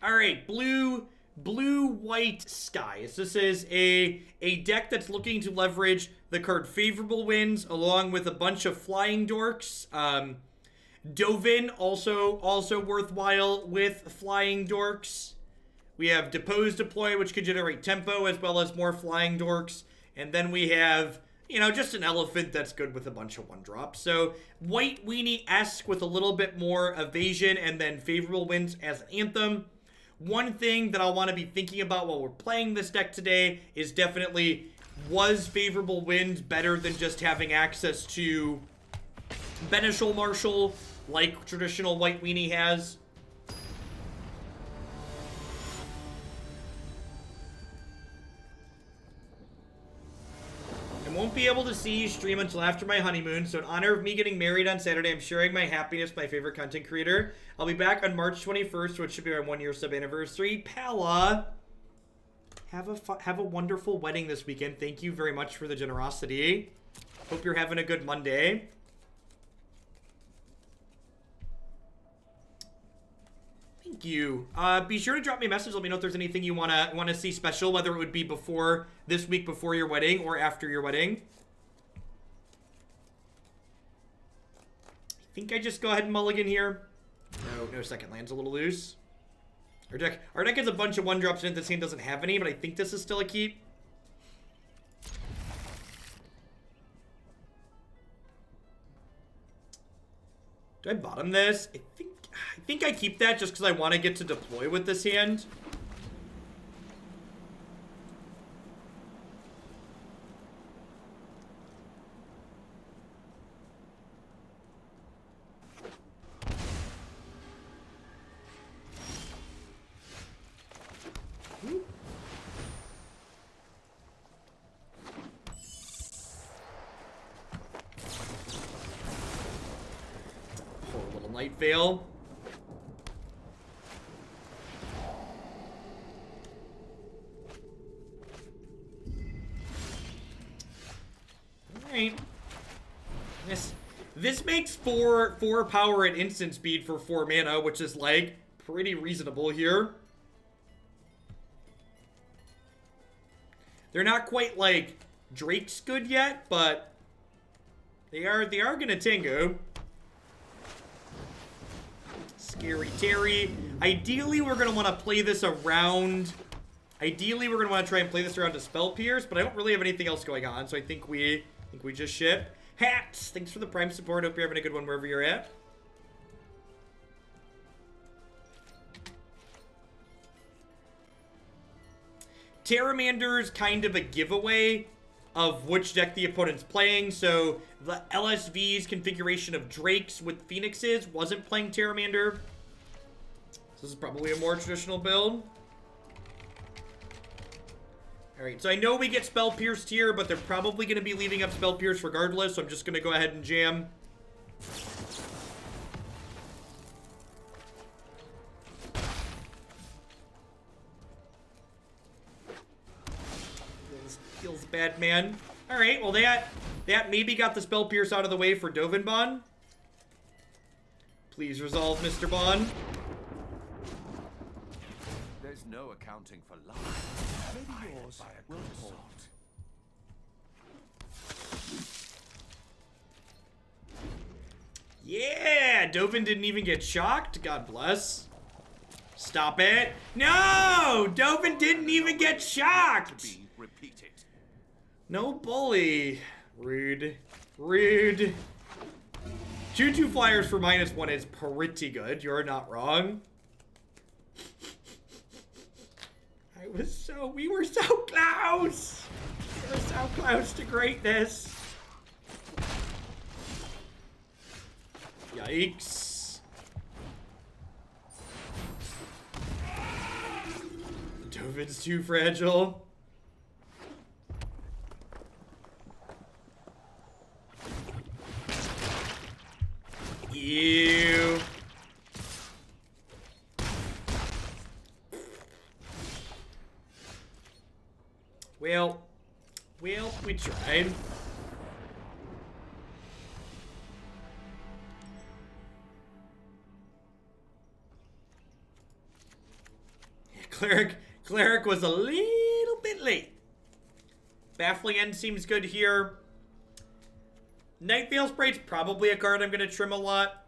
All right, blue-white skies. This is a deck that's looking to leverage the card Favorable Winds along with a bunch of flying dorks. Dovin also worthwhile with flying dorks. We have Depose deploy, which can generate tempo as well as more flying dorks. And then we have, you know, just an elephant that's good with a bunch of one-drops. So white weenie-esque with a little bit more evasion and then Favorable Winds as an anthem. One thing that I'll want to be thinking about while we're playing this deck today is definitely, was Favorable Winds better than just having access to Beneficial Marshal like traditional white weenie has? I won't be able to see you stream until after my honeymoon, so in honor of me getting married on Saturday, I'm sharing my happiness with my favorite content creator. I'll be back on March 21st, which should be our 1-year sub anniversary. Pala, have a wonderful wedding this weekend. Thank you very much for the generosity. Hope you're having a good Monday. Thank you. Be sure to drop me a message. Let me know if there's anything you wanna see special, whether it would be before this week before your wedding or after your wedding. I think I just go ahead and mulligan here. No second land's a little loose. Our deck has a bunch of one drops in it. This hand doesn't have any, but I think this is still a keep. Do I bottom this? I think I keep that just because I want to get to deploy with this hand. Poor little Night Veil. This makes 4 power and instant speed for 4 mana, which is like pretty reasonable here. They're not quite like Drake's good yet, but they are gonna tingo. Scary Terry. Ideally, we're gonna want to play this around. Ideally, we're gonna want to try and play this around Dispel Pierce, but I don't really have anything else going on, so I think we just ship. Hats, thanks for the Prime support. Hope you're having a good one wherever you're at. Terramander's kind of a giveaway of which deck the opponent's playing. So the LSV's configuration of Drakes with Phoenixes wasn't playing Terramander. So this is probably a more traditional build. Alright, so I know we get Spell Pierced here, but they're probably going to be leaving up Spell Pierce regardless, so I'm just going to go ahead and jam. Feels bad, man. Alright, well that maybe got the Spell Pierce out of the way for Dovin Bond. Please resolve, Mr. Bond. There's no accounting for life. Maybe yours will hold. Yeah! Dovin didn't even get shocked. God bless. Stop it. No! Dovin didn't even get shocked! No bully. Rude. Rude. 2/2 flyers for -1 is pretty good. You're not wrong. We were so close! We were so close to greatness. Yikes. Dovin's too fragile. Ew. Well, we tried. Cleric was a little bit late. Baffling End seems good here. Night Veil Sprite's probably a card I'm going to trim a lot.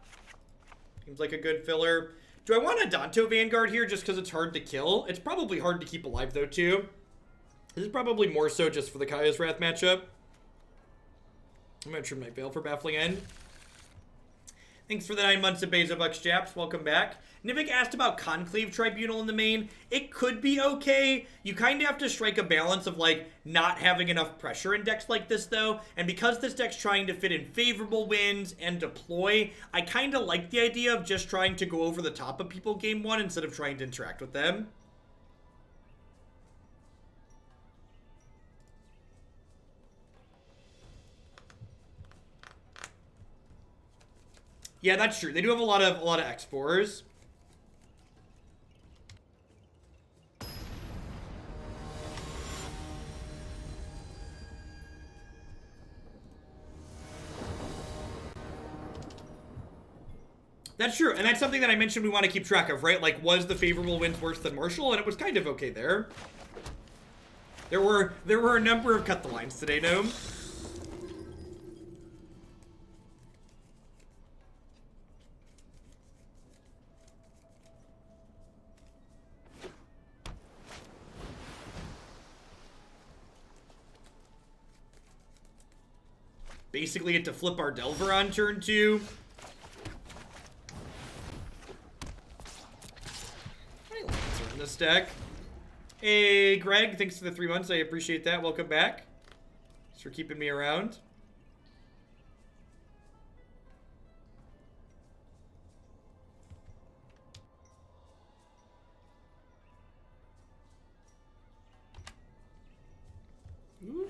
Seems like a good filler. Do I want Adanto Vanguard here just because it's hard to kill? It's probably hard to keep alive, though, too. This is probably more so just for the Kaya's Wrath matchup. I'm going to trim Night Veil for Baffling End. Thanks for the 9 months of Bezobucks, Japs. Welcome back. Nivik asked about Conclave Tribunal in the main. It could be okay. You kind of have to strike a balance of, like, not having enough pressure in decks like this, though. And because this deck's trying to fit in favorable wins and deploy, I kind of like the idea of just trying to go over the top of people game one instead of trying to interact with them. Yeah, that's true. They do have a lot of X4s. That's true, and that's something that I mentioned we want to keep track of, right? Like, was the favorable wins worse than Marshall? And it was kind of okay there. There were a number of cut the lines today, Gnome. Basically get to flip our Delver on turn 2. In this deck. Hey, Greg, thanks for the 3 months. I appreciate that. Welcome back. Thanks for keeping me around. Ooh.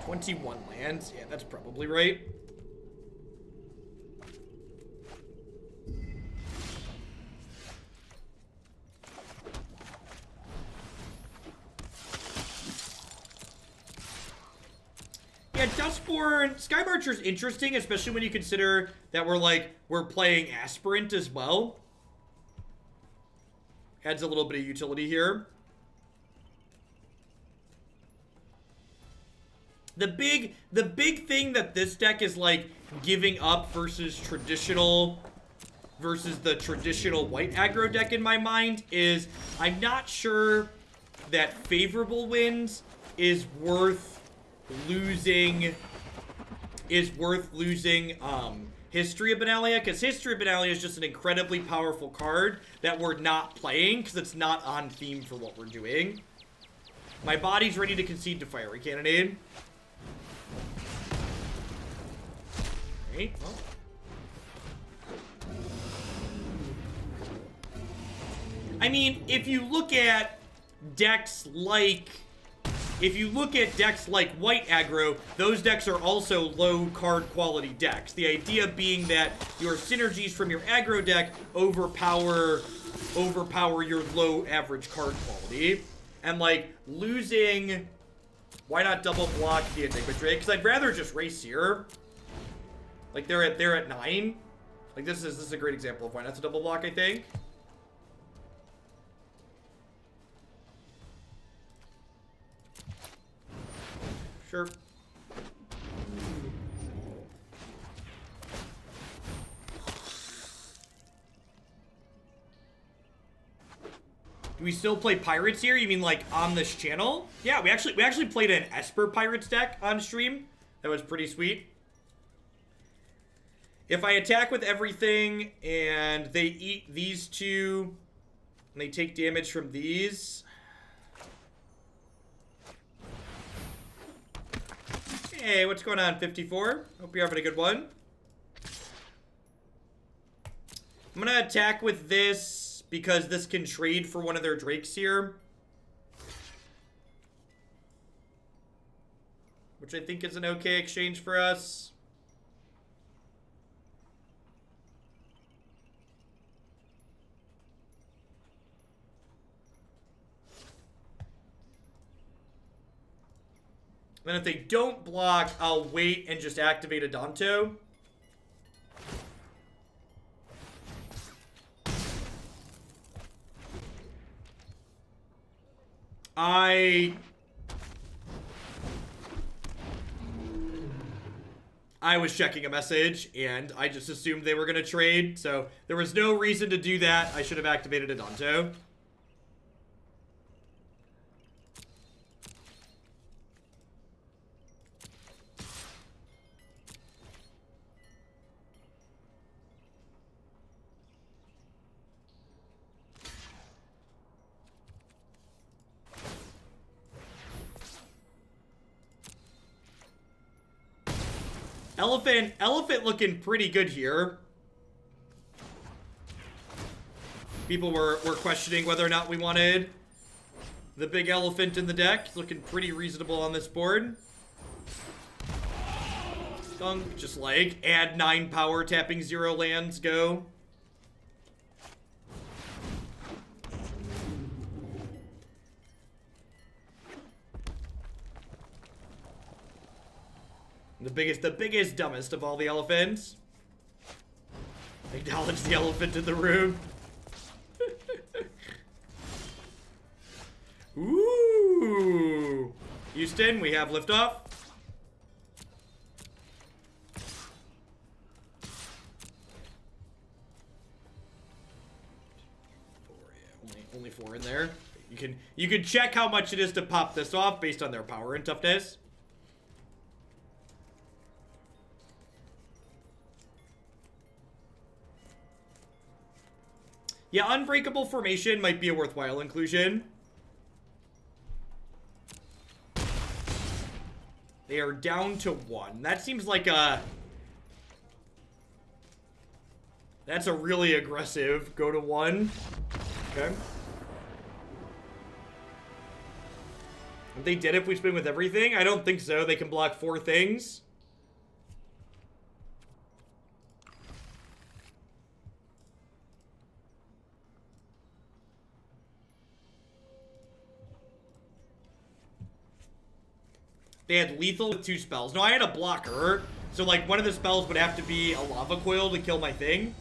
21 lands. Yeah, that's probably right. Yeah, Duskborne Skymarcher is interesting, especially when you consider that we're playing Aspirant as well. Adds a little bit of utility here. The big thing that this deck is like giving up versus the traditional white aggro deck in my mind is I'm not sure that favorable wins is worth losing History of Benalia, because History of Benalia is just an incredibly powerful card that we're not playing because it's not on theme for what we're doing. My body's ready to concede to Fiery Cannonade. Right, well. I mean, if you look at decks like white aggro, those decks are also low card quality decks. The idea being that your synergies from your aggro deck overpower your low average card quality. And like losing, why not double block the Enigma Drake? Because I'd rather just race here. Like they're at 9. Like this is a great example of why not to double block, I think. Sure. Do we still play Pirates here? You mean like on this channel? Yeah, we actually played an Esper Pirates deck on stream. That was pretty sweet. If I attack with everything and they eat these two and they take damage from these. Hey, what's going on, 54? Hope you're having a good one. I'm gonna attack with this because this can trade for one of their Drakes here. Which I think is an okay exchange for us. Then if they don't block, I'll wait and just activate Adanto. I was checking a message, and I just assumed they were going to trade, so there was no reason to do that. I should have activated Adanto. Elephant looking pretty good here. People were questioning whether or not we wanted the big elephant in the deck. Looking pretty reasonable on this board. Dunk, just like, add 9 power, tapping 0 lands, go. The biggest, dumbest of all the elephants. Acknowledge the elephant in the room. Ooh. Houston, we have liftoff. Only 4 in there. You can check how much it is to pop this off based on their power and toughness. Yeah, Unbreakable Formation might be a worthwhile inclusion. They are down to 1. That seems like a... That's a really aggressive go to 1. Okay. Are they dead if we spin with everything? I don't think so. They can block 4 things. They had lethal with 2 spells. No, I had a blocker. So, like, one of the spells would have to be a lava coil to kill my thing.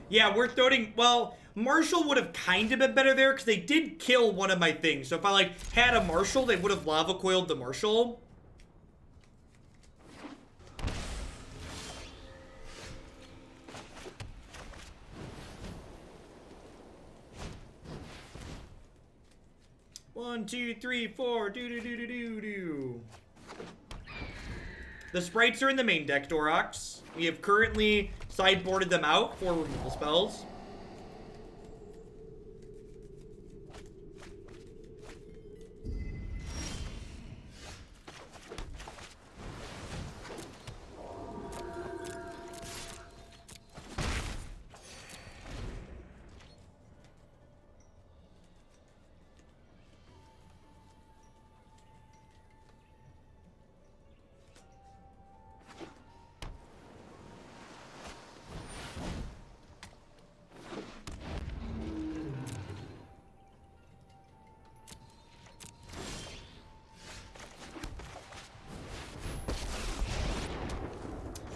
Yeah, we're throwing... Well, Marshall would have kind of been better there because they did kill one of my things. So if I, like, had a Marshall, they would have lava coiled the Marshall. One, two, three, four. Do. The sprites are in the main deck, Dorox. We have currently sideboarded them out for removal spells.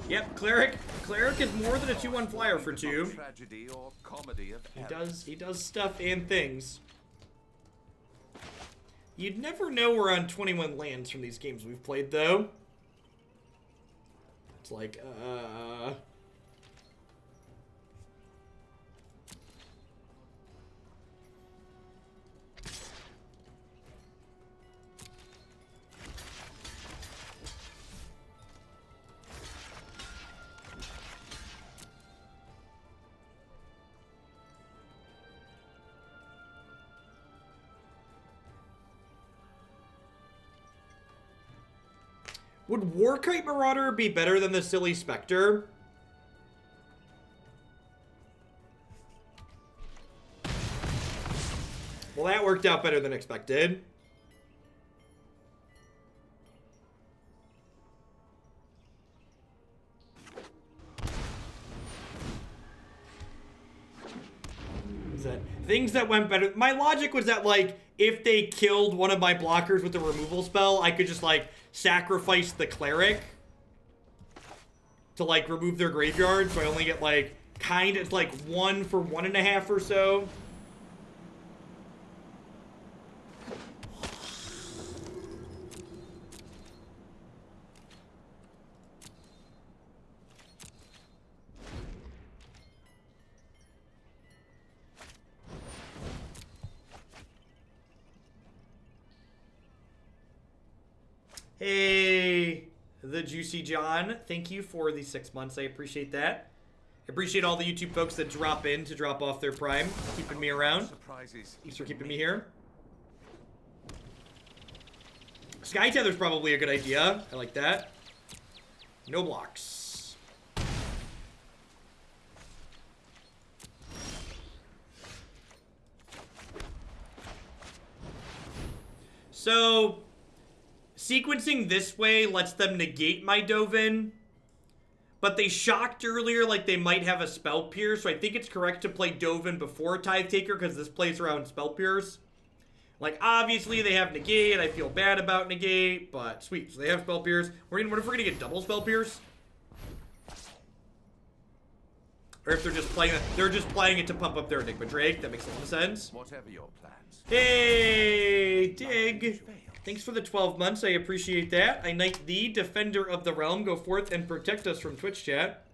Yep, Cleric is more than a 2/1 flyer for 2. Tragedy or comedy of He does stuff and things. You'd never know we're on 21 lands from these games we've played, though. It's like, Would Warkite Marauder be better than the silly Spectre? Well, that worked out better than expected. Things that went better. My logic was that, like, if they killed one of my blockers with the removal spell, I could just, like, sacrifice the Cleric to, like, remove their graveyard, so I only get, like, kind of like 1 for 1.5 or so. Hey, the Juicy John, thank you for the 6 months. I appreciate that. I appreciate all the YouTube folks that drop in to drop off their Prime, keeping me around. Thanks for keeping me here. Sky Tether's probably a good idea. I like that. No blocks. So, sequencing this way lets them negate my Dovin. But they shocked earlier like they might have a Spell Pierce, so I think it's correct to play Dovin before Tithe Taker because this plays around Spell Pierce. Like, obviously they have Negate. I feel bad about Negate, but sweet. So they have Spell Pierce. What if we're going to get double Spell Pierce? Or if they're just playing it to pump up their Enigma Drake. That makes a lot of sense. Whatever your plans. Hey, Dig. Thanks for the 12 months. I appreciate that. I knight thee, Defender of the Realm. Go forth and protect us from Twitch chat.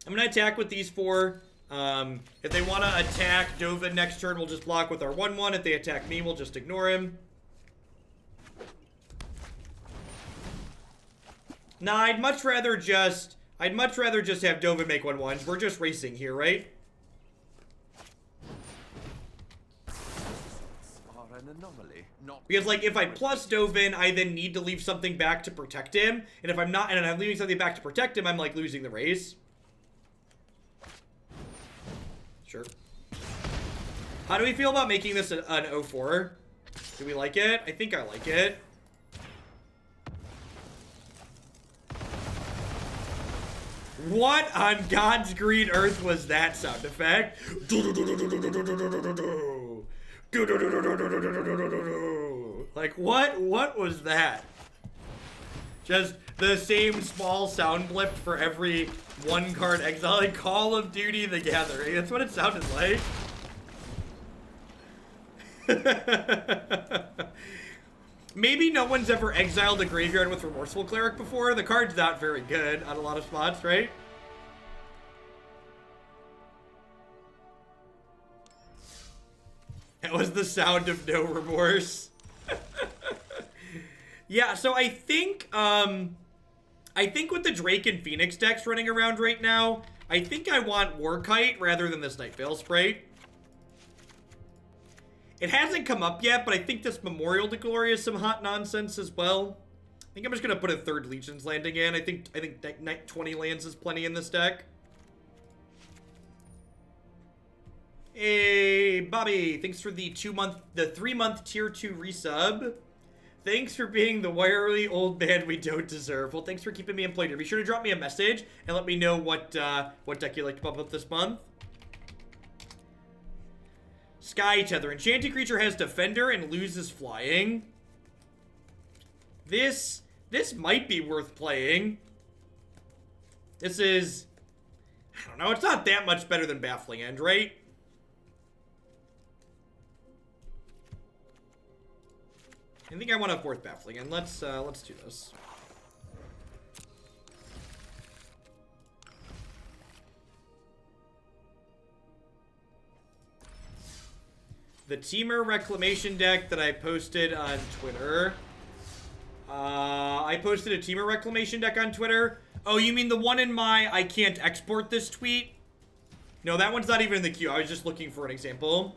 I'm going to attack with these 4. If they want to attack Dovin next turn, we'll just block with our 1/1. If they attack me, we'll just ignore him. Nah, I'd much rather just have Dovin make 1/1s. We're just racing here, right? An anomaly, not Because, like, if I plus Dovin, I then need to leave something back to protect him. And if I'm not, and I'm leaving something back to protect him, I'm, like, losing the race. Sure. How do we feel about making this an 0-4? Do we like it? I think I like it. What on God's green earth was that sound effect? Like, what was that? Just the same small sound blip for every 1 card exile. Like Call of Duty the Gathering. That's what it sounded like. Maybe no one's ever exiled a graveyard with Remorseful Cleric before. The card's not very good on a lot of spots, right? That was the sound of no remorse. Yeah, so I think with the Drake and Phoenix decks running around right now, I think I want Warkite rather than this Night Veil Sprite. It hasn't come up yet, but I think this Memorial to Glory is some hot nonsense as well. I think I'm just gonna put a 3rd Legion's Landing in. I think 20 lands is plenty in this deck. Hey, Bobby, thanks for the 3-month tier 2 resub. Thanks for being the wirely old man we don't deserve. Well, thanks for keeping me employed here. Be sure to drop me a message and let me know what deck you'd like to pump up this month. Sky Tether. Enchanted creature has Defender and loses flying. This might be worth playing. This is, I don't know, it's not that much better than Baffling End, right? I think I want a 4th Baffling End. Let's do this. The Teamer Reclamation deck that I posted on Twitter. I posted a Teamer Reclamation deck on Twitter. Oh, you mean the one in my I can't export this tweet? No, that one's not even in the queue. I was just looking for an example.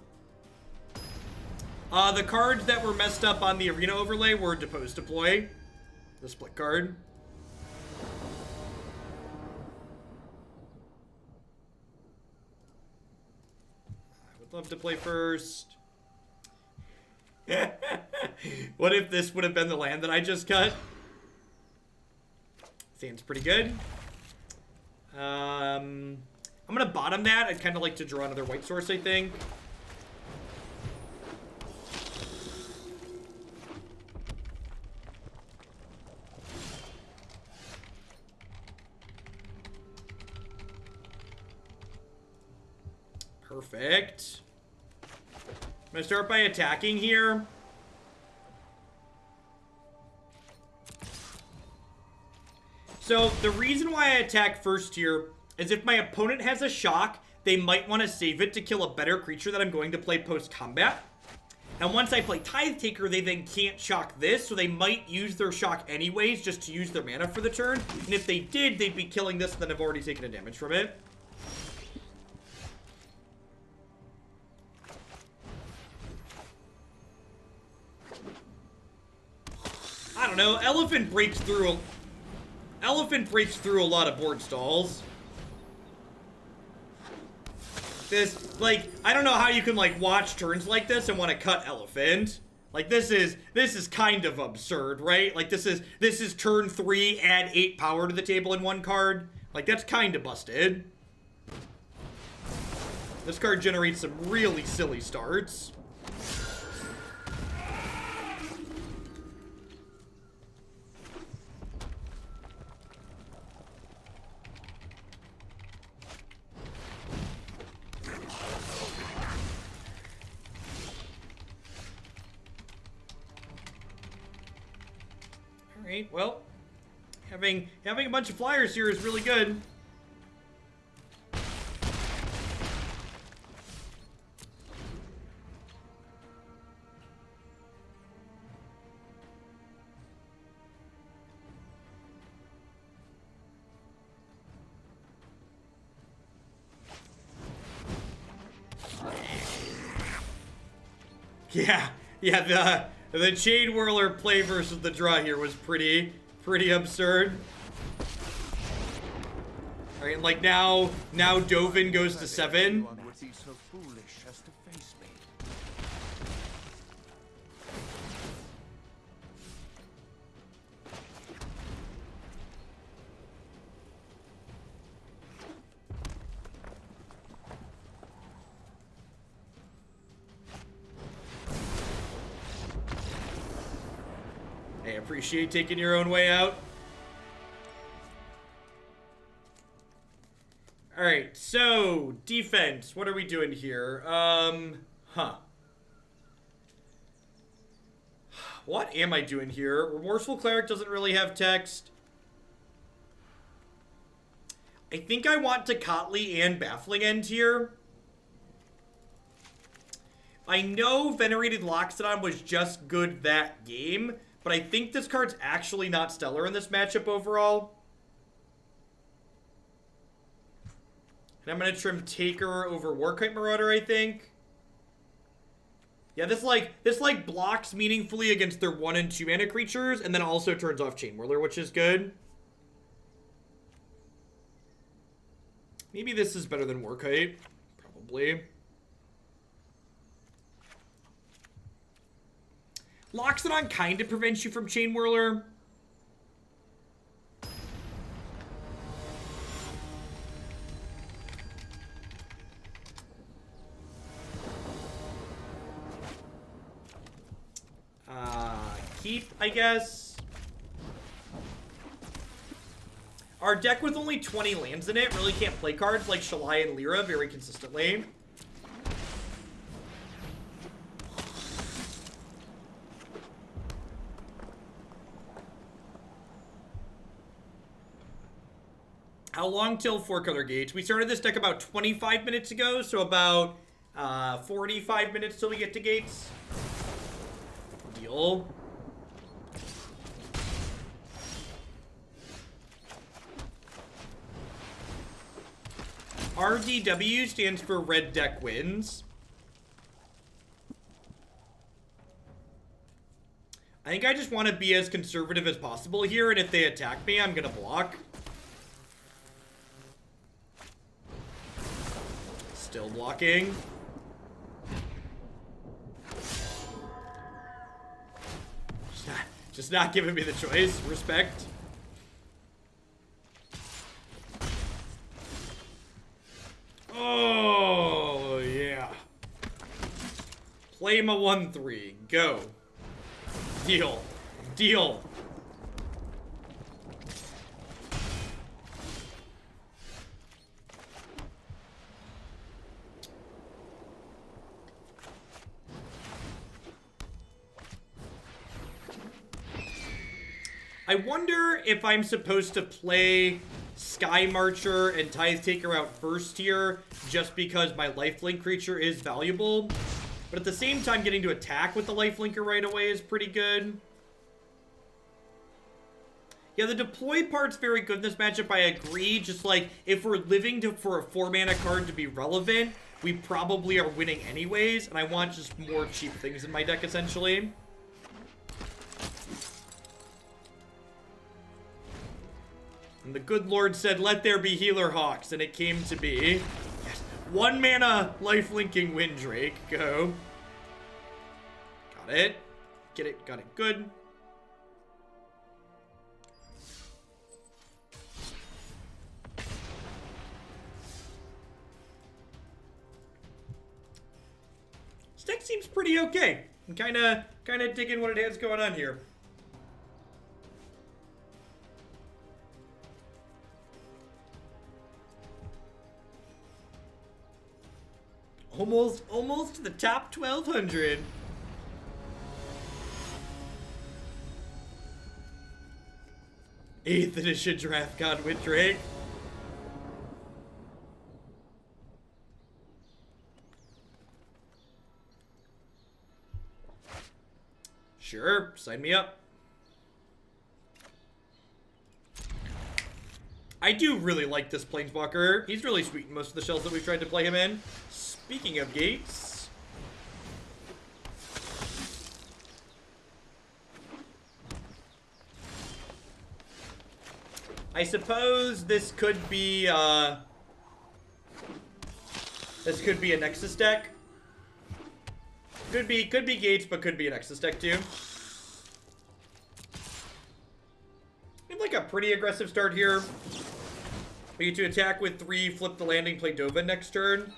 The cards that were messed up on the arena overlay were Depose Deploy. The split card. I would love to play first. What if this would have been the land that I just cut? Seems pretty good. I'm gonna bottom that. I'd kind of like to draw another white source, I think. Perfect. I'm gonna start by attacking here. So the reason why I attack first here is if my opponent has a shock, they might want to save it to kill a better creature that I'm going to play post-combat. And once I play Tithe Taker, they then can't shock this, so they might use their shock anyways just to use their mana for the turn. And if they did, they'd be killing this, and then I've already taken a damage from it. I don't know, Elephant breaks through a lot of board stalls. This, like, I don't know how you can, like, watch turns like this and want to cut Elephant. Like, this is kind of absurd, right? Like, this is turn 3, add 8 power to the table in one card. Like, that's kind of busted. This card generates some really silly starts. Alright, well, having a bunch of flyers here is really good. Yeah, the Chain Whirler play versus the draw here was pretty absurd. Alright, and like now Dovin goes to 7. I appreciate taking your own way out. Alright, so, defense. What are we doing here? What am I doing here? Remorseful Cleric doesn't really have text. I think I want Tocatli and Baffling End here. I know Venerated Loxodon was just good that game, but I think this card's actually not stellar in this matchup overall. And I'm going to trim Taker over Warkite Marauder, I think. Yeah, this blocks meaningfully against their 1 and 2 mana creatures, and then also turns off Chain Whirler, which is good. Maybe this is better than Warkite. Probably. Loxodon kind of prevents you from Chain Whirler. Keep, I guess. Our deck with only 20 lands in it really can't play cards like Shalai and Lyra very consistently. How long till 4 color gates? We started this deck about 25 minutes ago, so about 45 minutes till we get to gates. Deal. RDW stands for Red Deck Wins. I think I just want to be as conservative as possible here, and if they attack me, I'm gonna block. Still blocking. Just not giving me the choice. Respect. Oh, yeah. Play my 1/3. Go. Deal. Deal. I wonder if I'm supposed to play Skymarcher and Tithe Taker out first here just because my lifelink creature is valuable. But at the same time, getting to attack with the lifelinker right away is pretty good. Yeah, the deploy part's very good in this matchup, I agree. Just like, if we're living for a 4-mana card to be relevant, we probably are winning anyways, and I want just more cheap things in my deck, essentially. And the good Lord said, let there be Healer Hawks, and it came to be. Yes. 1 mana life-linking Windrake. Go. Got it. Get it. Got it. Good. This deck seems pretty okay. I'm kind of digging what it has going on here. Almost to the top 1,200. Eighth edition Draft God Windrake. Sure, sign me up. I do really like this Planeswalker. He's really sweet in most of the shells that we've tried to play him in. Speaking of gates. I suppose this could be a Nexus deck. Could be gates, but could be a Nexus deck too. We have like a pretty aggressive start here. We get to attack with 3, flip the landing, play Dovin next turn.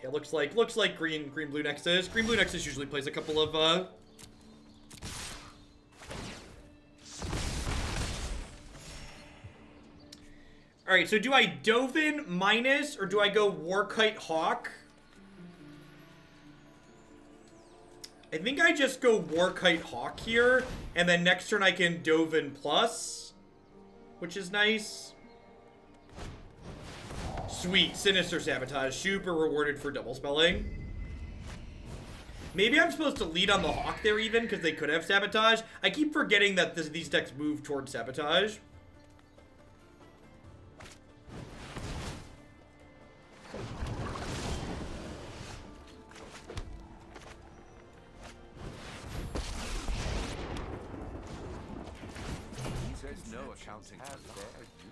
Yeah, looks like green blue Nexus. Green blue Nexus usually plays a couple of Alright, so do I Dovin minus or do I go Warkite Hawk? I think I just go Warkite Hawk here, and then next turn I can Dovin plus, which is nice. Sweet, Sinister Sabotage, super rewarded for double spelling. Maybe I'm supposed to lead on the Hawk there even, because they could have Sabotage. I keep forgetting that these decks move towards Sabotage.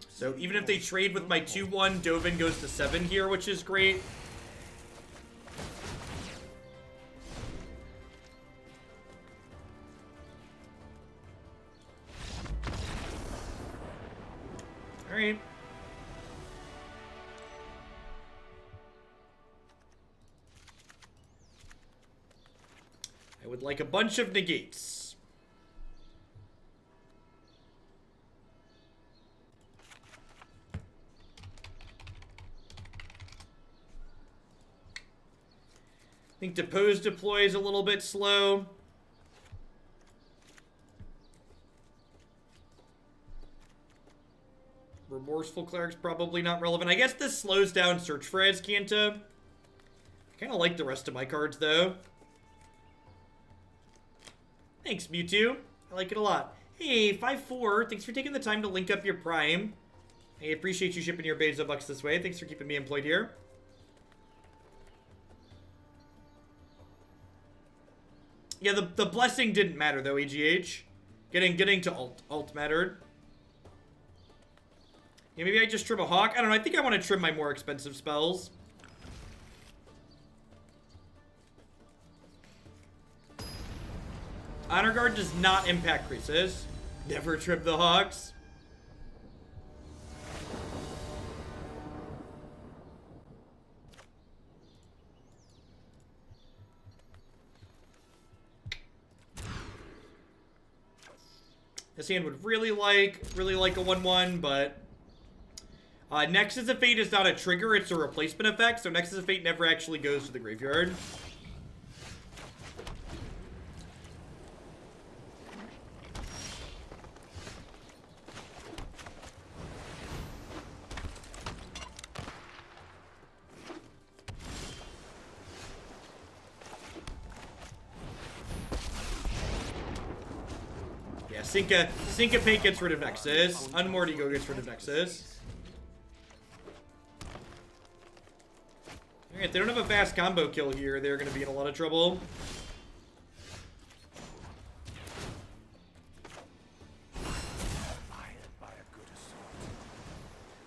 So even if they trade with my 2-1, Dovin goes to 7 here, which is great. All right. I would like a bunch of negates. I think Depose deploys a little bit slow. Remorseful Cleric's probably not relevant. I guess this slows down Search for Azcanta. I kind of like the rest of my cards, though. Thanks, Mewtwo. I like it a lot. Hey, 5-4. Thanks for taking the time to link up your Prime. I appreciate you shipping your Beza bucks this way. Thanks for keeping me employed here. Yeah, the blessing didn't matter, though, EGH. Getting to alt mattered. Yeah, maybe I just trim a Hawk. I don't know. I think I want to trim my more expensive spells. Honor Guard does not impact creases. Never trim the Hawks. This hand would really like a 1-1, but Nexus of Fate is not a trigger, it's a replacement effect, so Nexus of Fate never actually goes to the graveyard. Syncopate gets rid of Nexus. Unmoored Ego gets rid of Nexus. Alright, they don't have a fast combo kill here. They're going to be in a lot of trouble.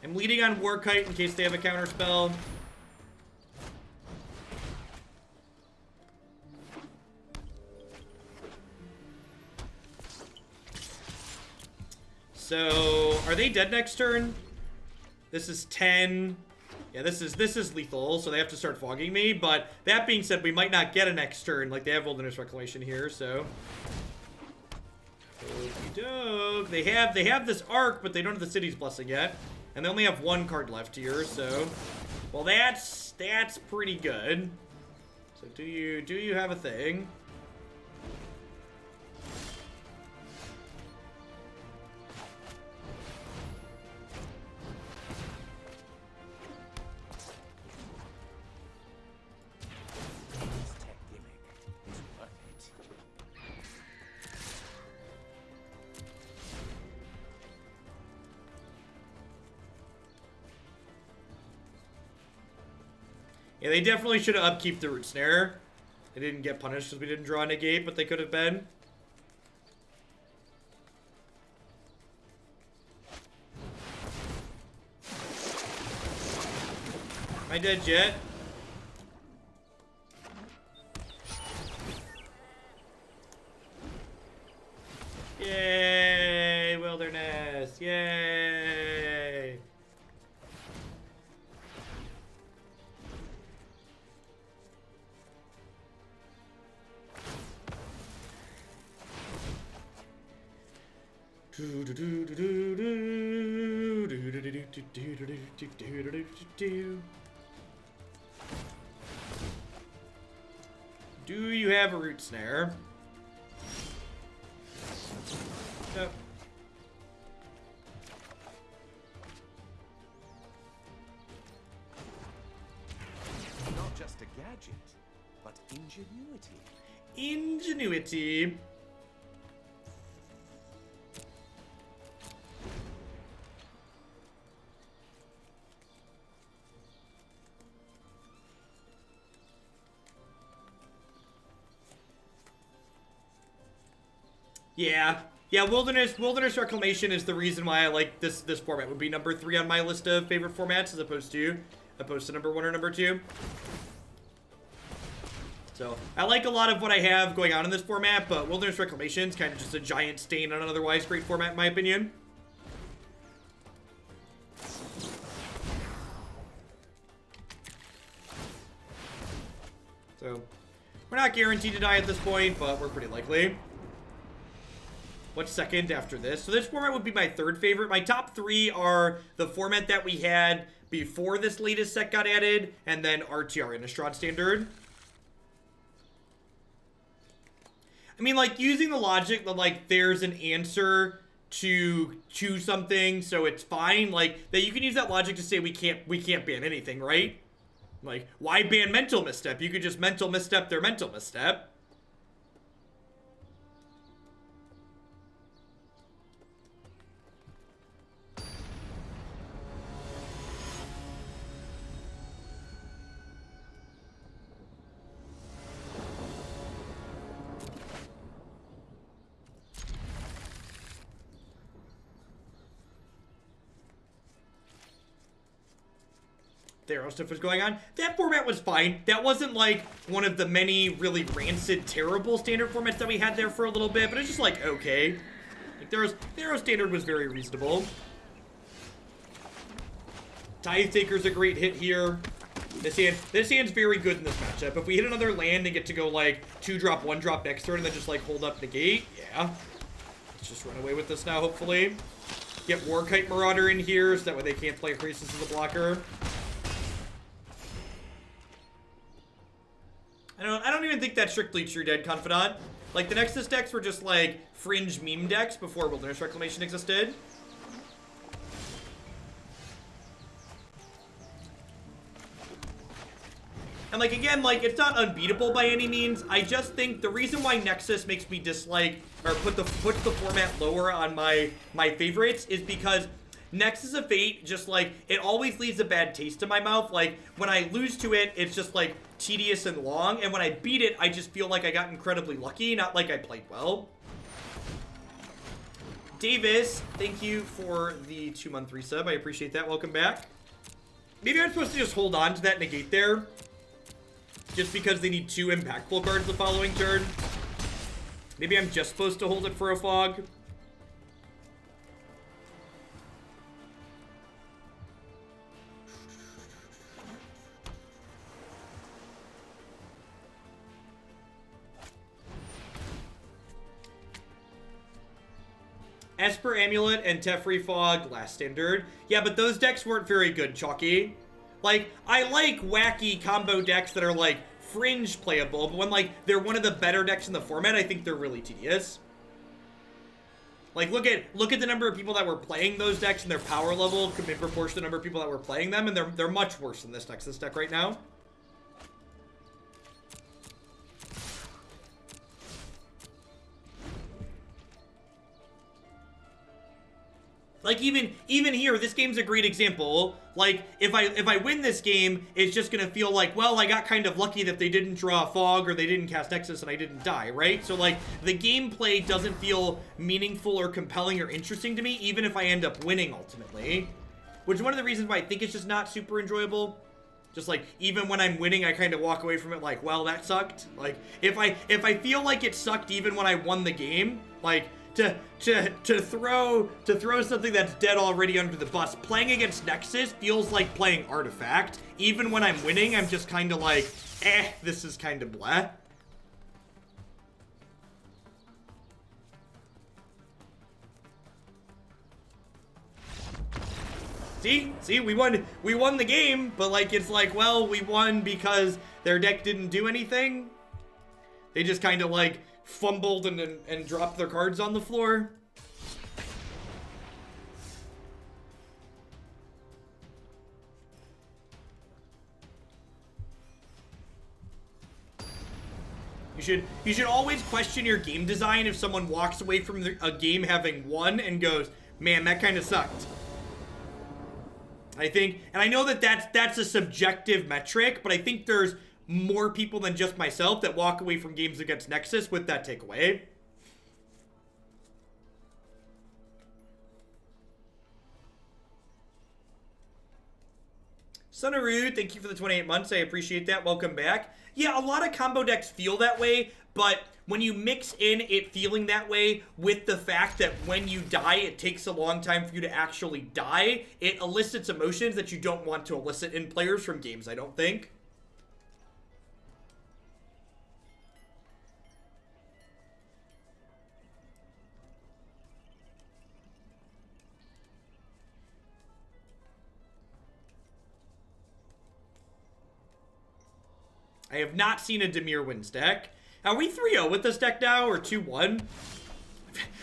I'm leading on Warkite in case they have a counter spell. So, are they dead next turn? This is 10. Yeah, this is lethal, so they have to start fogging me. But that being said, we might not get a next turn. Like, they have Wilderness Reclamation here, so. Okey-doke. They have this Arc, but they don't have the City's Blessing yet. And they only have one card left here, so. Well, that's pretty good. So do you have a thing? Yeah, they definitely should have upkeep the Root Snare. They didn't get punished because we didn't draw a Negate, but they could have been. Am I dead yet? Yay! Wilderness! Yay! Do you have a Root Snare? Nope. Not just a gadget, but ingenuity. Ingenuity. Yeah, Wilderness Reclamation is the reason why I like this format. Would be number 3 on my list of favorite formats as opposed to number 1 or number 2. So, I like a lot of what I have going on in this format, but Wilderness Reclamation is kind of just a giant stain on an otherwise great format in my opinion. So, we're not guaranteed to die at this point, but we're pretty likely. What's second after this? So this format would be my 3rd favorite. My top 3 are the format that we had before this latest set got added, and then RTR Innistrad Standard. I mean, like, using the logic that, like, there's an answer to something, so it's fine. Like, that you can use that logic to say we can't ban anything, right? Like, why ban Mental Misstep? You could just Mental Misstep their Mental Misstep. There stuff was going on. That format was fine. That wasn't like one of the many really rancid, terrible standard formats that we had there for a little bit, but it's just like okay. Like Theros Standard was very reasonable. Tithe Taker's a great hit here. This hand's very good in this matchup. If we hit another land and get to go like 2-drop, 1-drop next turn and then just like hold up Negate, yeah. Let's just run away with this now, hopefully. Get Warkite Marauder in here so that way they can't play Priestess as a blocker. I don't even think that's strictly true, Dead Confidant. Like, the Nexus decks were just, like, fringe meme decks before Wilderness Reclamation existed. And, like, again, like, it's not unbeatable by any means. I just think the reason why Nexus makes me dislike or puts the format lower on my favorites is because Nexus of Fate just like it always leaves a bad taste in my mouth. Like when I lose to it, it's just like tedious and long, and when I beat it, I just feel like I got incredibly lucky, not like I played well. Davis, thank you for the 2-month resub. I appreciate that. Welcome back. Maybe I'm supposed to just hold on to that negate there, just because they need 2 impactful cards the following turn. Maybe I'm just supposed to hold it for a fog. Esper Amulet and Teferi Fog, last standard. Yeah, but those decks weren't very good, Chalky. Like, I like wacky combo decks that are, like, fringe playable, but when, like, they're one of the better decks in the format, I think they're really tedious. Like, look at the number of people that were playing those decks and their power level in proportion to the number of people that were playing them, and they're much worse than this deck right now. Like, even here, this game's a great example. Like, if I win this game, it's just gonna feel like, well, I got kind of lucky that they didn't draw Fog or they didn't cast Nexus and I didn't die, right? So, like, the gameplay doesn't feel meaningful or compelling or interesting to me, even if I end up winning ultimately. Which is one of the reasons why I think it's just not super enjoyable. Just, like, even when I'm winning, I kind of walk away from it like, well, that sucked. Like, if I feel like it sucked even when I won the game, like, to throw something that's dead already under the bus. Playing against Nexus feels like playing Artifact. Even when I'm winning, I'm just kind of like, this is kind of blah. See, we won the game, but like, it's like, well, we won because their deck didn't do anything. They just kind of like fumbled and dropped their cards on the floor. You should always question your game design if someone walks away from a game having won and goes, man, that kind of sucked. I think, and I know that that's a subjective metric, but I think there's more people than just myself that walk away from games against Nexus with that takeaway. Sunaru, thank you for the 28 months. I appreciate that. Welcome back. Yeah, a lot of combo decks feel that way, but when you mix in it feeling that way with the fact that when you die, it takes a long time for you to actually die, it elicits emotions that you don't want to elicit in players from games, I don't think. I have not seen a Dimir wins deck. Are we 3-0 with this deck now, or 2-1?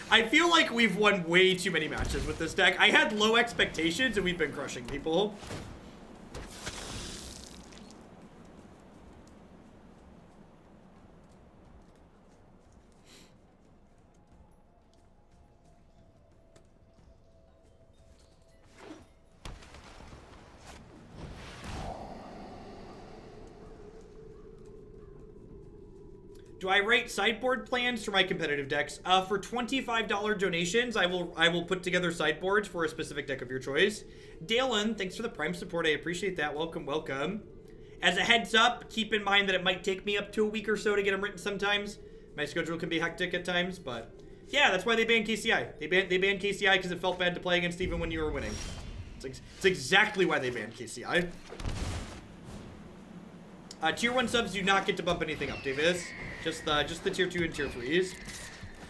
I feel like we've won way too many matches with this deck. I had low expectations, and we've been crushing people. Do I write sideboard plans for my competitive decks? For $25 donations, I will put together sideboards for a specific deck of your choice. Dalen, thanks for the Prime support. I appreciate that. Welcome, welcome. As a heads up, keep in mind that it might take me up to a week or so to get them written sometimes. My schedule can be hectic at times, but yeah, that's why they banned KCI. They banned KCI because it felt bad to play against even when you were winning. It's exactly why they banned KCI. Tier 1 subs do not get to bump anything up, Davis. Just the tier 2 and tier 3s.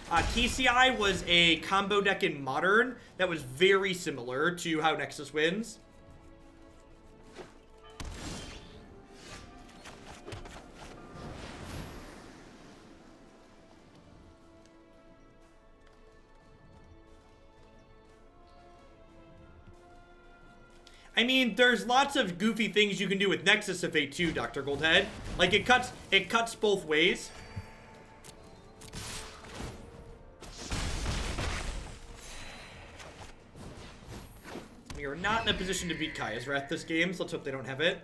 KCI was a combo deck in Modern that was very similar to how Nexus wins. I mean, there's lots of goofy things you can do with Nexus of Fate too, Dr. Goldhead. Like, it cuts both ways. We are not in a position to beat Kaya's Wrath this game, so let's hope they don't have it.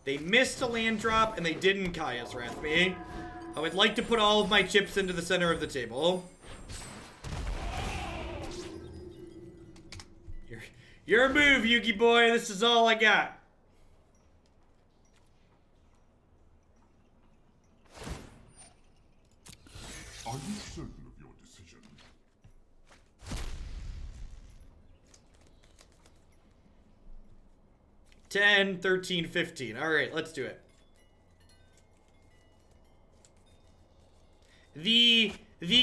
They missed a land drop, and they didn't Kaya's Wrath me. I would like to put all of my chips into the center of the table. Your move, Yugi boy. This is all I got. Are you certain of your decision? 10, 13, 15. All right, let's do it. The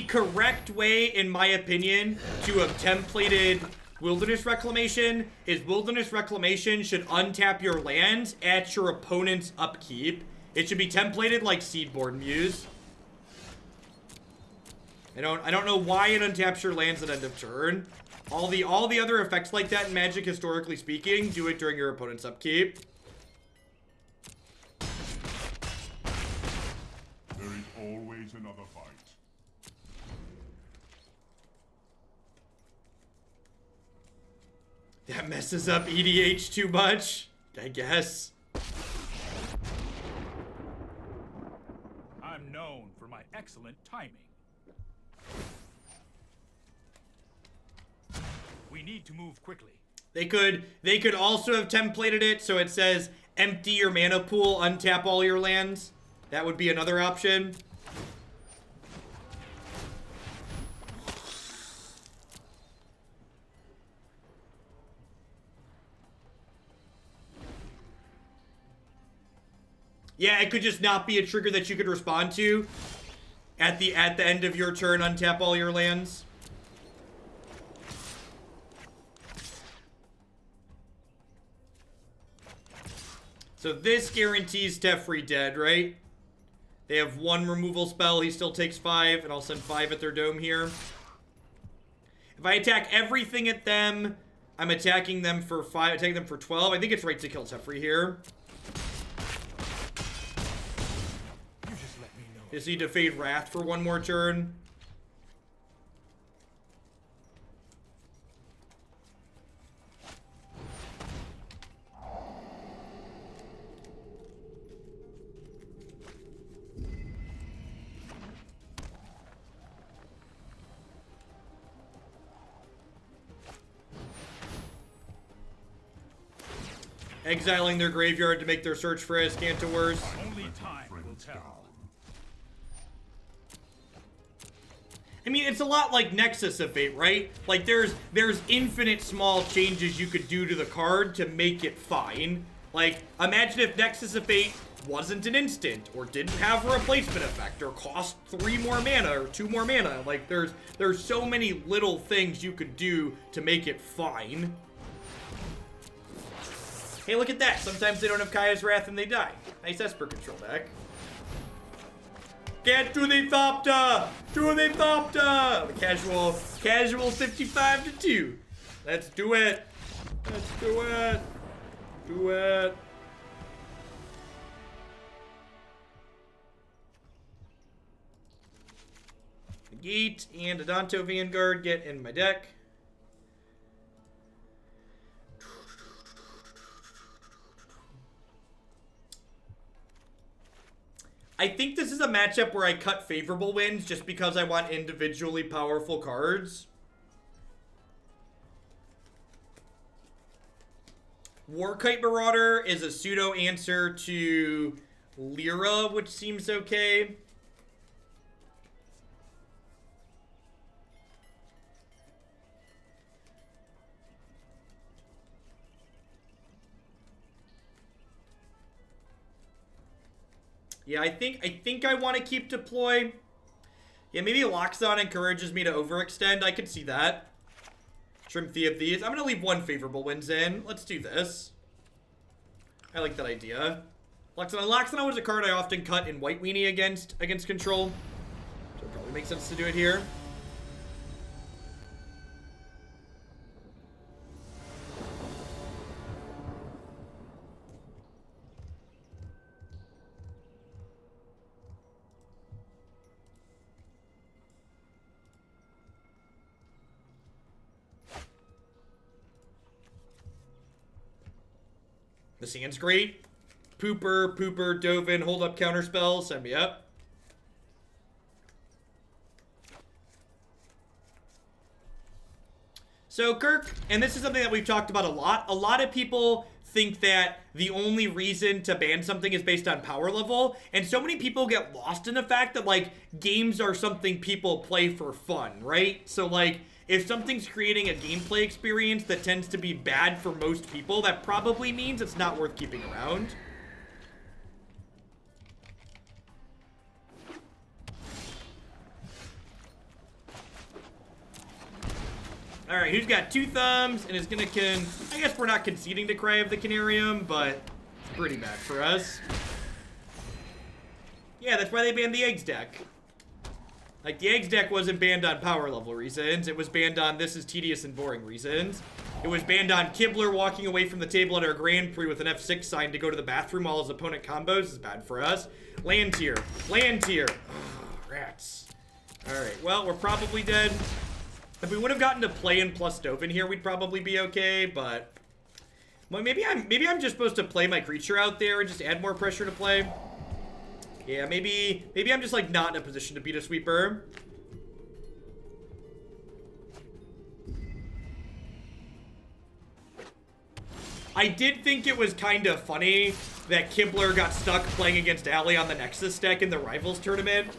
correct way, in my opinion, to have templated Wilderness Reclamation is Wilderness Reclamation should untap your lands at your opponent's upkeep. It should be templated like Seedborn Muse. I don't know why it untaps your lands at end of turn. All the other effects like that in Magic, historically speaking, do it during your opponent's upkeep. There is always another fight. That messes up EDH too much, I guess. I'm known for my excellent timing. We need to move quickly. They could also have templated it so it says empty your mana pool, untap all your lands. That would be another option. Yeah, it could just not be a trigger that you could respond to at the end of your turn, untap all your lands. So this guarantees Teferi dead, right? They have one removal spell, he still takes 5, and I'll send 5 at their dome here. If I attack everything at them, I'm attacking them for 5, attacking them for 12. I think it's right to kill Teferi here. Just need to fade Wrath for one more turn. Exiling their graveyard to make their search for Ascantowars. Only time will tell. I mean, it's a lot like Nexus of Fate, right? Like, there's infinite small changes you could do to the card to make it fine. Like, imagine if Nexus of Fate wasn't an instant, or didn't have a replacement effect, or cost 3 more mana, or 2 more mana. Like, there's so many little things you could do to make it fine. Hey, look at that. Sometimes they don't have Kaya's Wrath and they die. Nice Esper control deck. Can't do the Thopter! Do the Thopter! The casual 55-2. Let's do it. Let's do it. Do it. Negate and Adanto Vanguard get in my deck. I think this is a matchup where I cut favorable wins just because I want individually powerful cards. Warkite Marauder is a pseudo answer to Lyra, which seems okay. Yeah, I think I want to keep deploy. Yeah, maybe Loxodon encourages me to overextend. I could see that. Trim 3 of these. I'm going to leave 1 favorable wins in. Let's do this. I like that idea. Loxodon was a card I often cut in White Weenie against control. So it probably makes sense to do it here. The hand's great. Pooper, Dovin, hold up counterspell, send me up. So Kirk, and this is something that we've talked about a lot of people think that the only reason to ban something is based on power level, and so many people get lost in the fact that, like, games are something people play for fun, right? So, like, if something's creating a gameplay experience that tends to be bad for most people, that probably means it's not worth keeping around. Alright, who's got 2 thumbs and is gonna I guess we're not conceding to Cry of the Canarium, but it's pretty bad for us. Yeah, that's why they banned the Eggs deck. Like, the Eggs deck wasn't banned on power level reasons. It was banned on this is tedious and boring reasons. It was banned on Kibler walking away from the table at our Grand Prix with an F6 sign to go to the bathroom while his opponent combos. Is bad for us. Land tier. Land tier. Oh, rats. Alright, well, we're probably dead. If we would have gotten to play in plus Dovin here, we'd probably be okay, but... Well, maybe I'm just supposed to play my creature out there and just add more pressure to play. Yeah, maybe I'm just, like, not in a position to beat a sweeper. I did think it was kind of funny that Kibler got stuck playing against Ali on the Nexus deck in the Rivals tournament.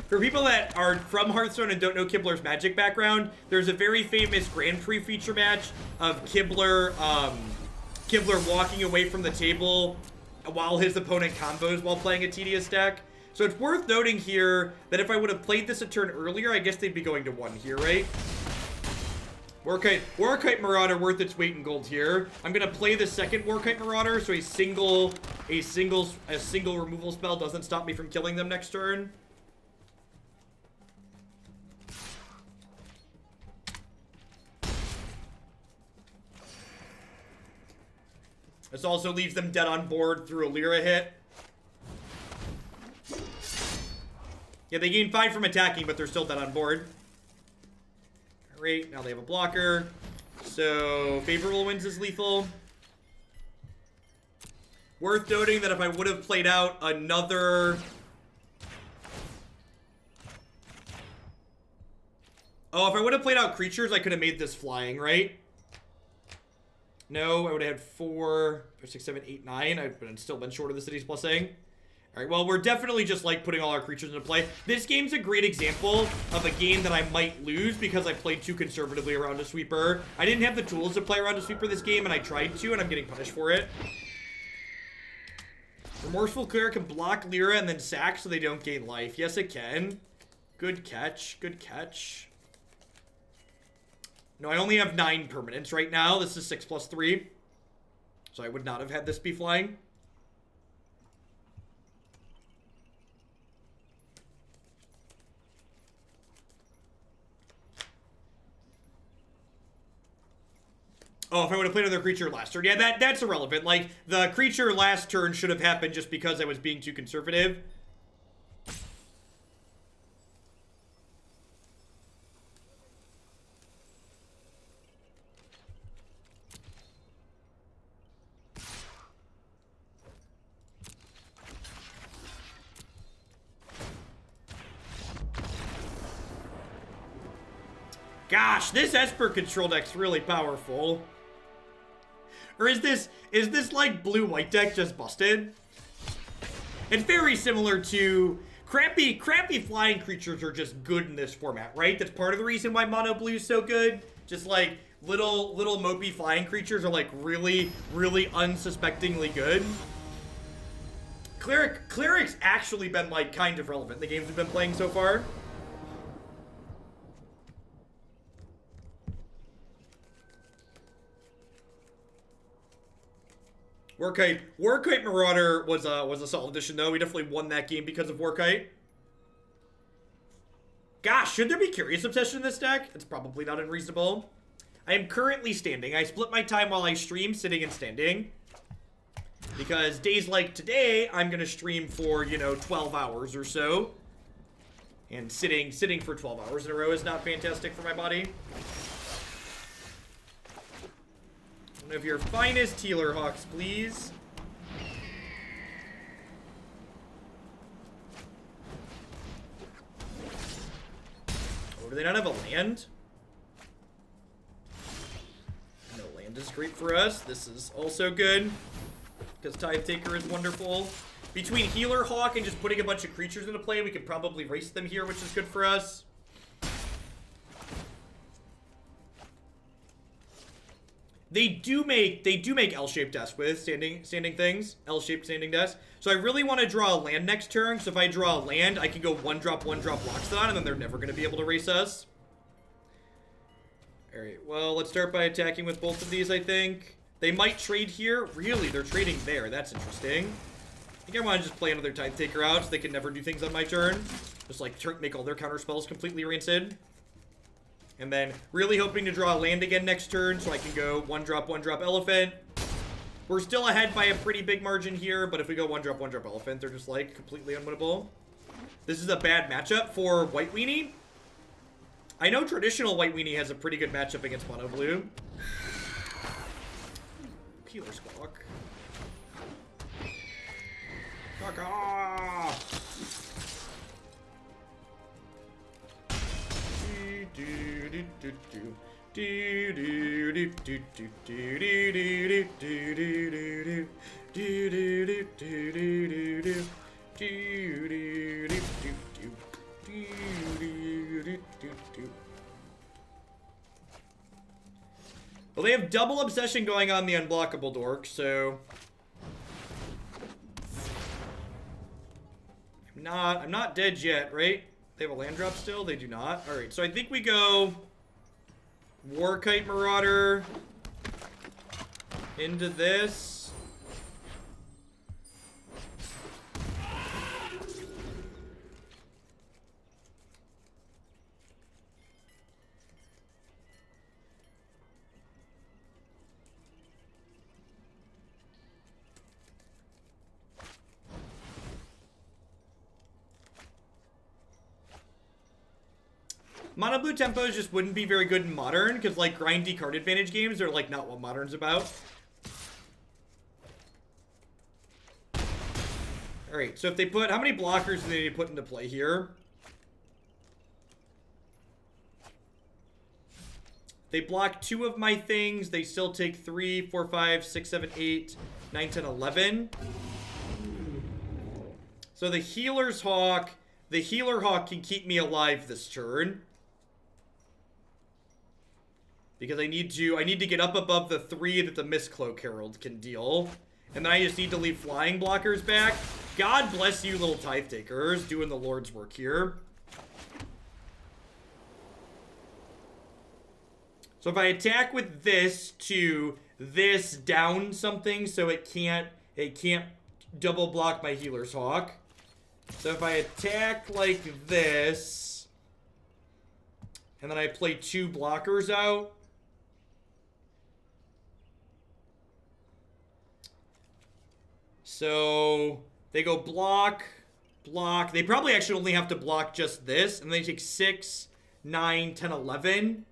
For people that are from Hearthstone and don't know Kibler's Magic background, there's a very famous Grand Prix feature match of Kibler walking away from the table while his opponent combos while playing a tedious deck. So it's worth noting here that if I would have played this a turn earlier, I guess they'd be going to 1 here, right? Warkite Marauder worth its weight in gold here. I'm gonna play the second Warkite Marauder, so a single removal spell doesn't stop me from killing them next turn. This also leaves them dead on board through a Lyra hit. Yeah, they gain 5 from attacking, but they're still dead on board. Great, now they have a blocker. So, favorable wins is lethal. Worth noting that if I would have played out another... Oh, if I would have played out creatures, I could have made this flying, right? No, I would have had 4, 5, 6, 7, 8, 9. I'd still been short of the city's blessing. Alright, well, we're definitely just, like, putting all our creatures into play. This game's a great example of a game that I might lose because I played too conservatively around a sweeper. I didn't have the tools to play around a sweeper this game, and I tried to, and I'm getting punished for it. Remorseful Cleric can block Lyra and then sack so they don't gain life. Yes, it can. Good catch. Good catch. No, I only have 9 permanents right now. This is 6 plus 3. So I would not have had this be flying. Oh, if I would have played another creature last turn. Yeah, that's irrelevant. Like, the creature last turn should have happened just because I was being too conservative. Gosh, this Esper control deck's really powerful. Or is this like blue-white deck just busted? It's very similar to crappy flying creatures are just good in this format, right? That's part of the reason why mono blue is so good. Just like little mopey flying creatures are like really unsuspectingly good. Cleric's actually been, like, kind of relevant in the games we've been playing so far. Warkite Marauder was a solid addition, though. We definitely won that game because of Warkite. Gosh, should there be Curious Obsession in this deck? It's probably not unreasonable. I am currently standing. I split my time while I stream, sitting and standing. Because days like today, I'm going to stream for, you know, 12 hours or so. And sitting for 12 hours in a row is not fantastic for my body. One of your finest healer hawks, please. Oh, do they not have a land? No land is great for us. This is also good. Because Tithe Taker is wonderful. Between Healer Hawk and just putting a bunch of creatures into play, we could probably race them here, which is good for us. They do make L-shaped desks with standing things. L-shaped standing desks. So I really want to draw a land next turn. So if I draw a land, I can go 1-drop Loxodon, and then they're never going to be able to race us. Alright, well, let's start by attacking with both of these, I think. They might trade here. Really, they're trading there. That's interesting. I think I want to just play another Tithe Taker out so they can never do things on my turn. Just, like, make all their counter spells completely rancid. And then really hoping to draw a land again next turn so I can go 1-drop Elephant. We're still ahead by a pretty big margin here, but if we go 1-drop Elephant, they're just, like, completely unwinnable. This is a bad matchup for White Weenie. I know traditional White Weenie has a pretty good matchup against Mono Blue. Healer Squawk. Caca! Well, they have double obsession going on the unblockable dork, so I'm not dead yet, right? They have a land drop still? They do not. Alright, so I think we go Warkite Marauder into this. Mono blue tempos just wouldn't be very good in Modern, because, like, grindy card advantage games are, like, not what Modern's about. Alright, so if they put... How many blockers do they need to put into play here? They block 2 of my things. They still take 3, 4, 5, 6, 7, 8, 9, 10, 11. So the Healer's Hawk... The Healer Hawk can keep me alive this turn. Because I need to get up above the 3 that the Mistcloak Herald can deal. And then I just need to leave flying blockers back. God bless you, little Tithe Takers, doing the Lord's work here. So if I attack with this to this down something so it can't double block my Healer's Hawk. So if I attack like this, and then I play 2 blockers out, so they go block, block. They probably actually only have to block just this, and they take 6, 9, 10, 11. And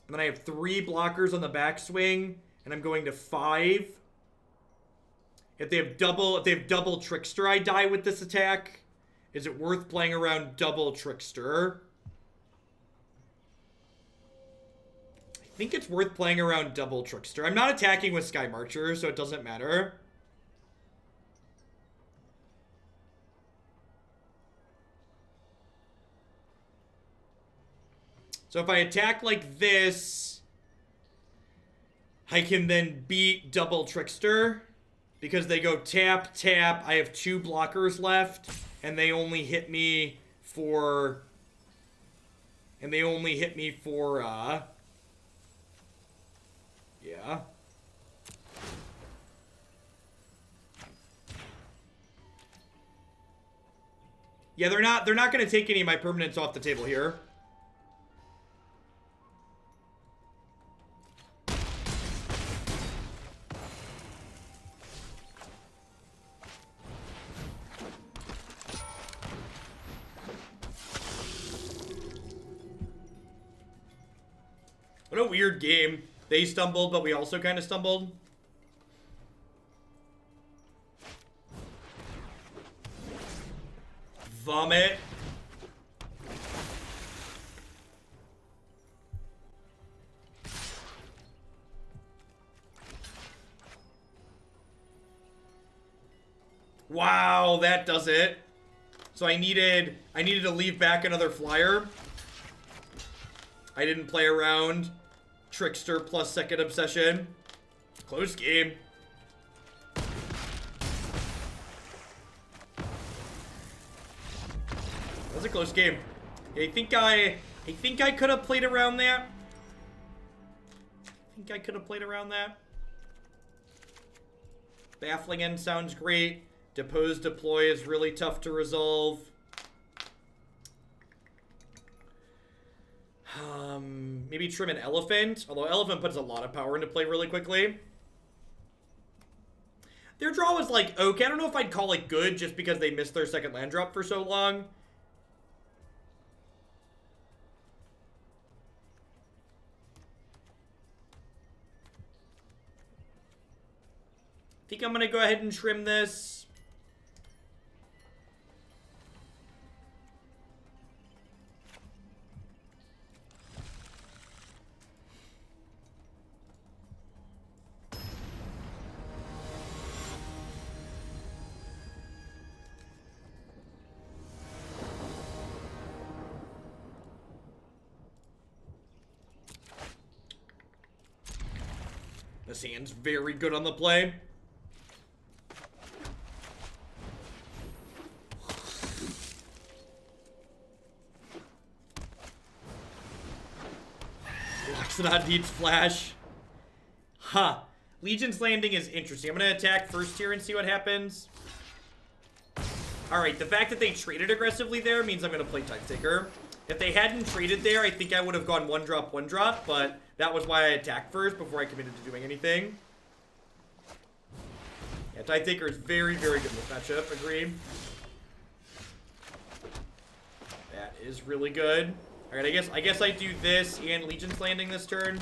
then I have 3 blockers on the backswing, and I'm going to 5. If they have double Trickster, I die with this attack. Is it worth playing around double Trickster? I think it's worth playing around double Trickster. I'm not attacking with Skymarcher, so it doesn't matter. So if I attack like this, I can then beat double Trickster. Because they go tap, tap. I have 2 blockers left. And they only hit me for... Yeah. Yeah, they're not gonna take any of my permanents off the table here. What a weird game. They stumbled, but we also kind of stumbled. Vomit. Wow, that does it. So I needed to leave back another flyer. I didn't play around. Trickster plus second obsession. Close game. That was a close game. I think I could have played around that. Baffling End sounds great. Depose deploy is really tough to resolve. Maybe trim an elephant. Although elephant puts a lot of power into play really quickly. Their draw was like, okay. I don't know if I'd call it good just because they missed their second land drop for so long. I think I'm going to go ahead and trim this. This hand's very good on the play. Loxodon needs flash. Huh. Legion's Landing is interesting. I'm going to attack first here and see what happens. Alright, the fact that they traded aggressively there means I'm going to play Tithe Taker. If they hadn't traded there, I think I would have gone 1-drop, 1-drop, but that was why I attacked first before I committed to doing anything. Yeah, Tithe Taker is very, very good in this matchup. Agree. That is really good. Alright, I guess I do this and Legion's Landing this turn.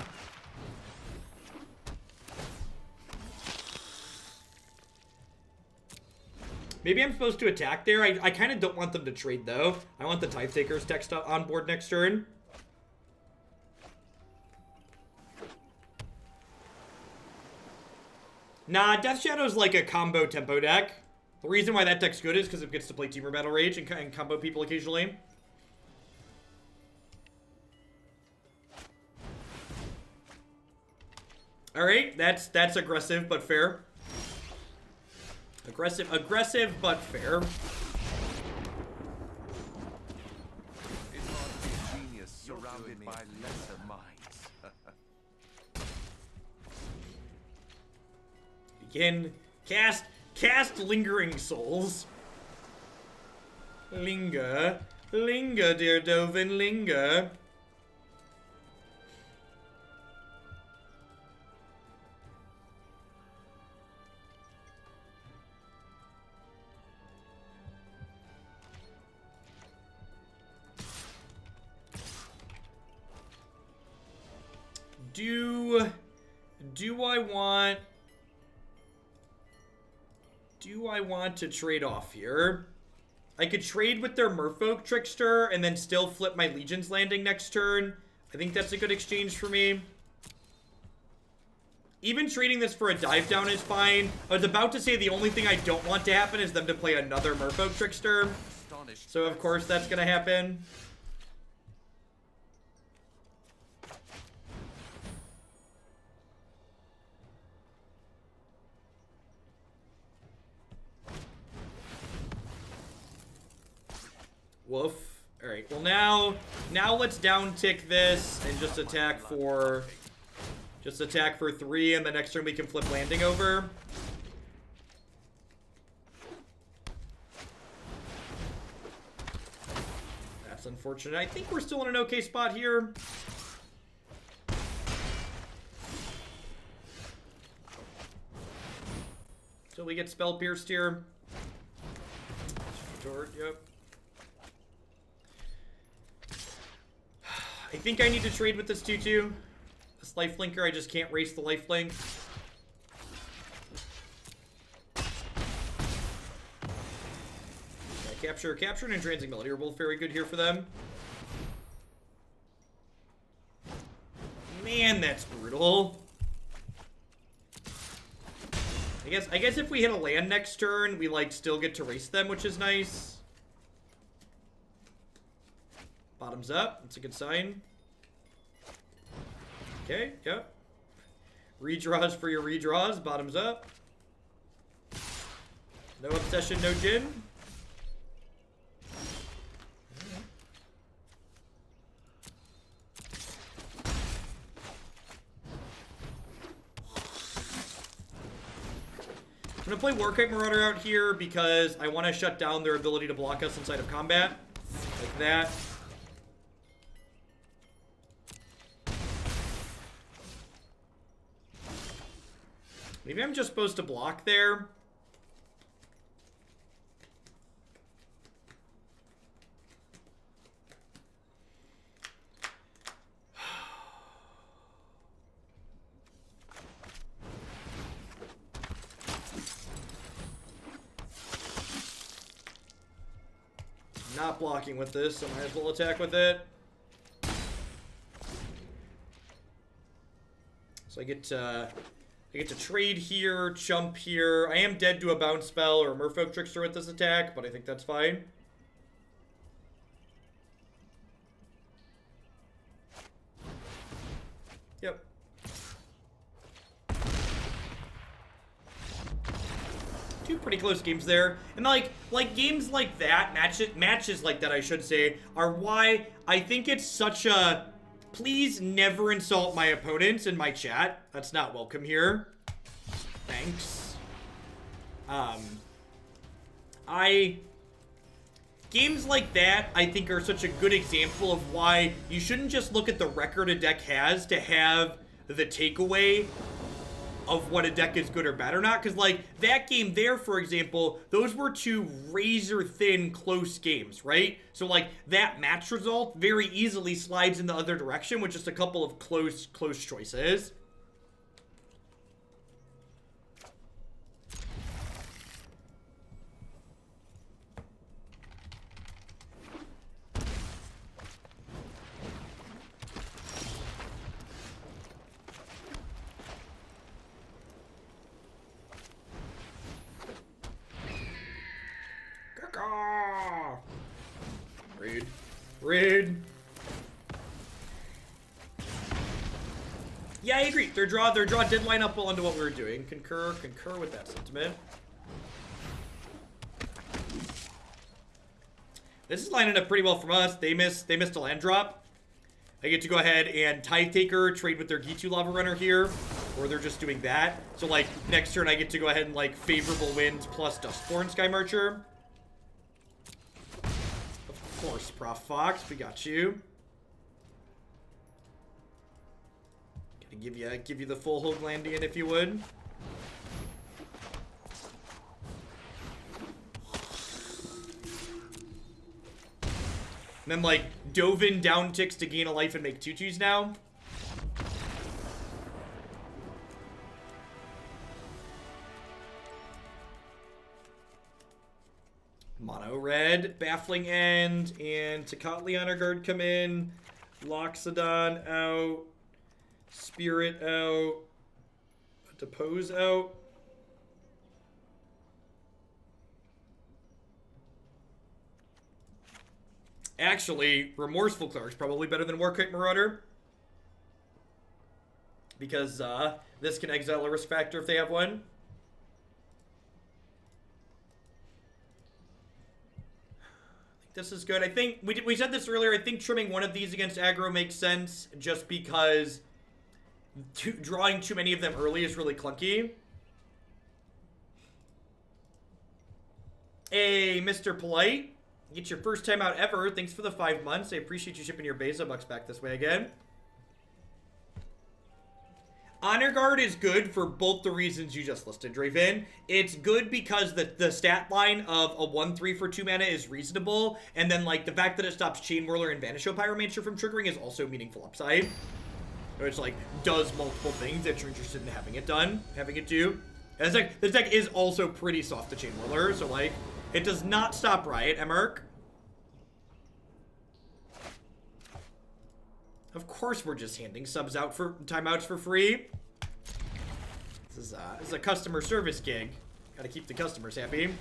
Maybe I'm supposed to attack there. I kind of don't want them to trade, though. I want the Tithe Taker's text on board next turn. Nah, Death Shadow's like a combo tempo deck. The reason why that deck's good is because it gets to play Teamer Battle Rage and combo people occasionally. Alright, that's aggressive but fair. Aggressive but fair. It's hard to be a genius surrounded by lesser minds. Again, cast Lingering Souls. Linger, dear Dovin, linger. Do I want to trade off here? I could trade with their Merfolk Trickster and then still flip my Legion's Landing next turn. I think that's a good exchange for me. Even trading this for a dive down is fine. I was about to say the only thing I don't want to happen is them to play another Merfolk Trickster. So of course that's gonna happen. Woof. Alright, well now let's down tick this and just attack for 3, and the next turn we can flip landing over. That's unfortunate. I think we're still in an okay spot here. So we get spell pierced here. Yep. I think I need to trade with this 2/2. This lifelinker, I just can't race the lifelink. Capture and Entrancing Melody are both very good here for them. Man, that's brutal. I guess if we hit a land next turn, we like still get to race them, which is nice. Bottoms up. That's a good sign. Okay, yep. Redraws for your redraws. Bottoms up. No obsession, no gin. I'm gonna play Warkite Marauder out here because I want to shut down their ability to block us inside of combat. Like that. Maybe I'm just supposed to block there. Not blocking with this, so might as well attack with it. So I get to trade here, jump here. I am dead to a bounce spell or a Merfolk Trickster with this attack, but I think that's fine. Yep. Two pretty close games there. And like games like that, matches like that I should say, are why I think it's such a... Please never insult my opponents in my chat. That's not welcome here. Thanks. Games like that, I think, are such a good example of why you shouldn't just look at the record a deck has to have the takeaway of what a deck is good or bad or not. Because, like, that game there, for example, those were two razor-thin close games, right? So, like, that match result very easily slides in the other direction with just a couple of close choices. Rude. Yeah, I agree. Their draw did line up well into what we were doing. Concur with that sentiment. This is lining up pretty well from us. They missed a land drop. I get to go ahead and Tithe Taker, trade with their Gitu Lava Runner here, or they're just doing that. So, like, next turn I get to go ahead and, like, Favorable Winds plus Duskborne Skymarcher. Of course, Prof Fox, we got you. Gotta give you the full Hoglandian if you would. And then, like, Dovin down ticks to gain a life and make 2/2s now. Mono red, Baffling End, and Tocatli on our guard come in. Loxodon out. Spirit out. Depose out. Actually, Remorseful Cleric's probably better than Warkite Marauder. Because this can exile a risk factor if they have one. This is good. I think we said this earlier. I think trimming one of these against aggro makes sense just because drawing too many of them early is really clunky. Hey, Mr. Polite. It's your first time out ever. Thanks for the 5 months. I appreciate you shipping your Beza bucks back this way again. Honor Guard is good for both the reasons you just listed, Draven. It's good because the stat line of a 1/3 for 2 mana is reasonable, and then like the fact that it stops Chain Whirler and Vanisho Pyromancer from triggering is also meaningful upside. Which like does multiple things that you're interested in having it do. And this deck is also pretty soft to Chain Whirler, so like it does not stop Riot, Emerk. Of course we're just handing subs out for timeouts for free. This is a customer service gig. Gotta keep the customers happy.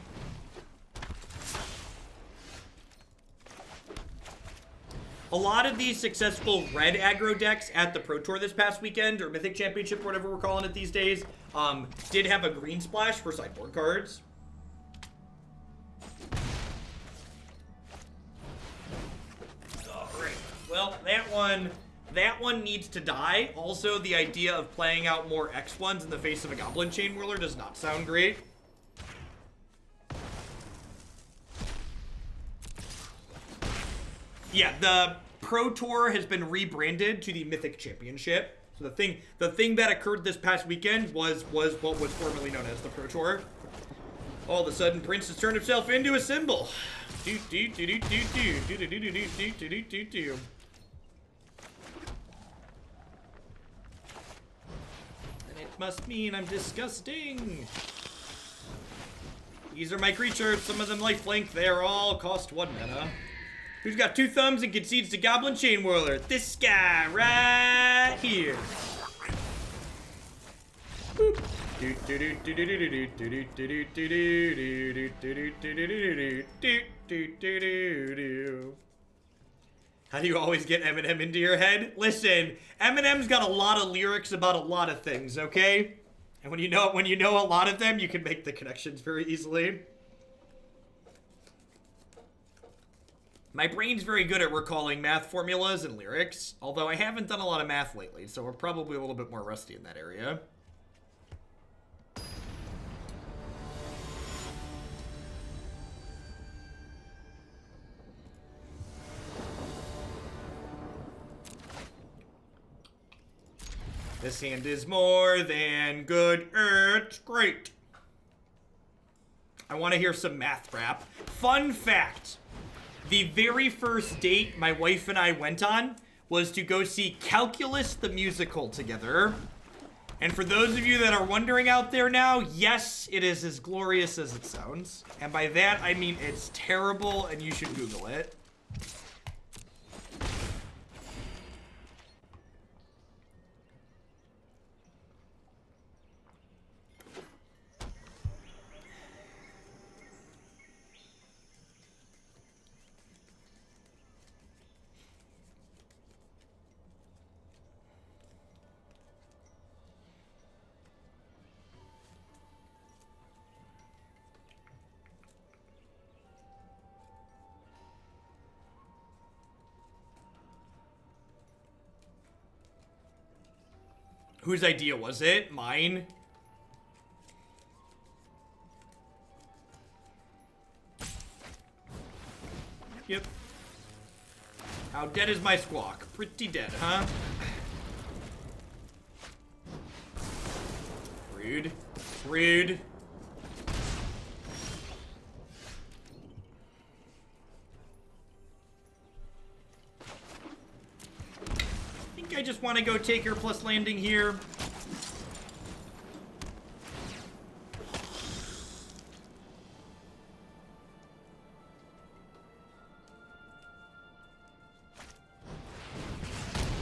A lot of these successful red aggro decks at the Pro Tour this past weekend, or Mythic Championship, whatever we're calling it these days, did have a green splash for sideboard cards. Alright, well, that one needs to die. Also, the idea of playing out more X1s in the face of a Goblin Chain Whirler does not sound great. Yeah, the Pro Tour has been rebranded to the Mythic Championship. So the thing that occurred this past weekend was what was formerly known as the Pro Tour. All of a sudden, Prince has turned himself into a symbol. And it must mean I'm disgusting. These are my creatures. Some of them lifelink. They are all cost 1 mana. Who's got 2 thumbs and concedes to Goblin Chain Whirler? This guy right here. Boop. How do you always get Eminem into your head? Listen, Eminem's got a lot of lyrics about a lot of things, okay? And when you know a lot of them, you can make the connections very easily. My brain's very good at recalling math formulas and lyrics, although I haven't done a lot of math lately, so we're probably a little bit more rusty in that area. This hand is more than good. It's great. I want to hear some math rap. Fun fact. The very first date my wife and I went on was to go see Calculus the Musical together. And for those of you that are wondering out there now, yes, it is as glorious as it sounds. And by that, I mean it's terrible and you should Google it. Whose idea was it? Mine? Yep. How dead is my squawk? Pretty dead, huh? Rude. Rude. I just want to go Taker plus landing here.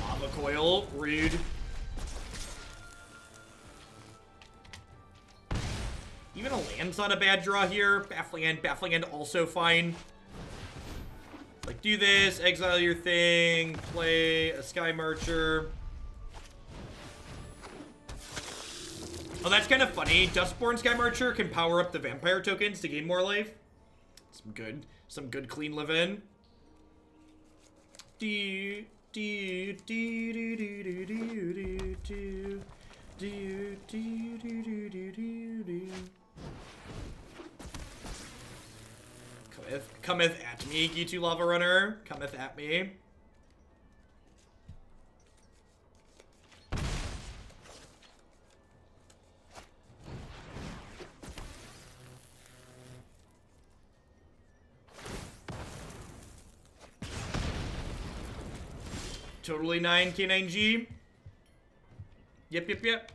Lava coil, rude. Even a land's not a bad draw here. Baffling End also fine. Like, do this, exile your thing, play a Skymarcher. Oh, that's kind of funny. Duskborne Skymarcher can power up the vampire tokens to gain more life. some good clean living. Do do do do do do do do do do do do do. Cometh at me, Gitu Lava Runner. Cometh at me. Totally 9 K9G. Yep.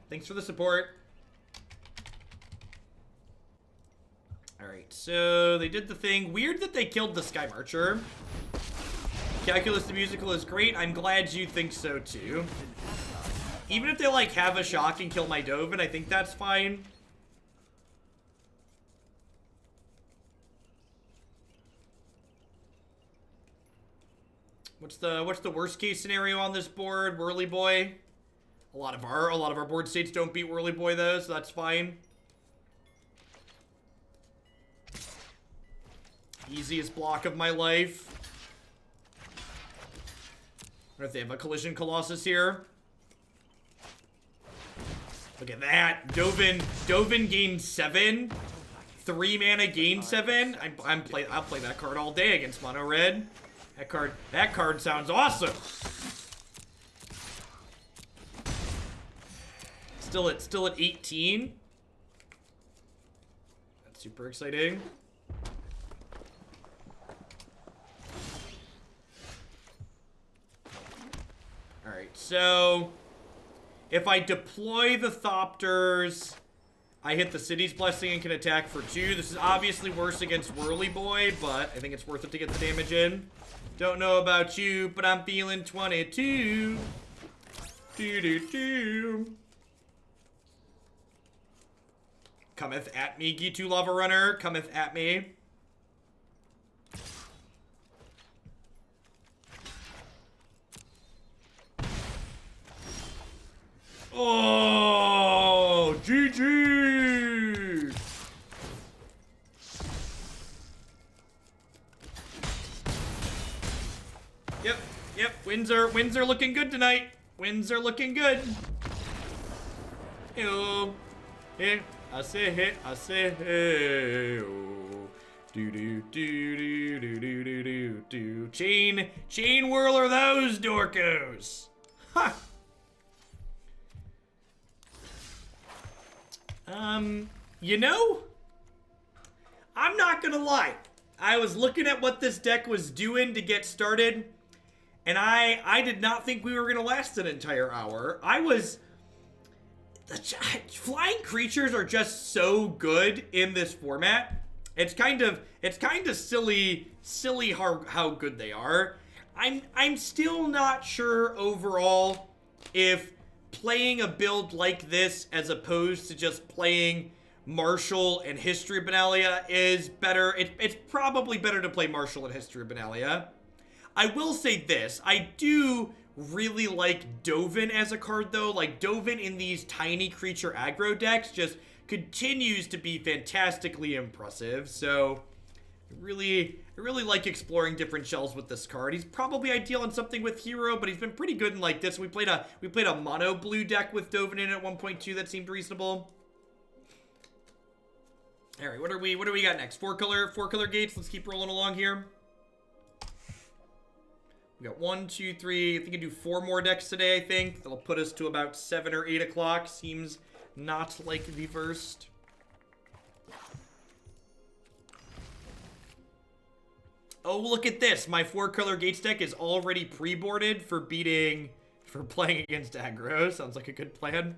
Thanks for the support. Alright, so they did the thing. Weird that they killed the Skymarcher. Calculus the Musical is great. I'm glad you think so too. Even if they like have a shock and kill my Dovin, I think that's fine. What's the worst case scenario on this board? Whirly Boy. A lot of our board states don't beat Whirly Boy though, so that's fine. Easiest block of my life. What if they have a Collision Colossus here? Look at that. Dovin gained 7. 3 mana gain 7. I'll play that card all day against Mono Red. That card sounds awesome. Still at 18. That's super exciting. Alright, so if I deploy the Thopters, I hit the City's Blessing and can attack for 2. This is obviously worse against Whirly Boy, but I think it's worth it to get the damage in. Don't know about you, but I'm feeling 22. Do. Cometh at me, Gitu Lava Runner. Cometh at me. Oh, GG! Yep. Wins are looking good tonight. Wins are looking good. Hey-oh. Hey, I say hey, hey-oh. Do. Chain whirler those dorkos. Ha! You know, I'm not gonna lie. I was looking at what this deck was doing to get started, and I did not think we were gonna last an entire hour. Flying creatures are just so good in this format. It's kind of silly how good they are. I'm still not sure overall if playing a build like this as opposed to just playing Martial and History of Benalia is better. It's probably better to play Martial and History of Benalia. I will say this. I do really like Dovin as a card, though. Like, Dovin in these tiny creature aggro decks just continues to be fantastically impressive. So, I really like exploring different shells with this card. He's probably ideal in something with Hero, but he's been pretty good in like this. We played a mono blue deck with Dovin in at 1.2 that seemed reasonable. All right, what do we got next? Four color gates. Let's keep rolling along here. We got 1, 2, 3. I think I can do 4 more decks today. I think that'll put us to about 7 or 8 o'clock. Seems not like the first. Oh, look at this. My 4-color Gates deck is already pre-boarded for playing against aggro. Sounds like a good plan.